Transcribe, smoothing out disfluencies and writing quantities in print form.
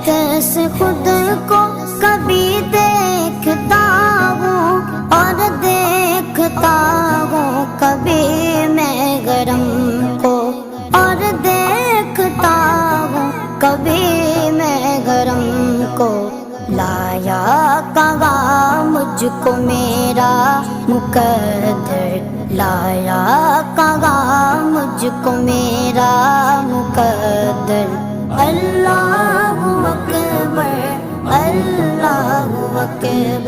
کیسے خود کو کبھی دیکھتا ہوں اور دیکھتا ہوں کبھی میں گرم کو اور دیکھتا ہوں کبھی میں گرم کو لایا کہاں مجھ کو میرا مقدر لایا کہاں مجھ کو میرا مقدر اللہ اکبر اللہ اکبر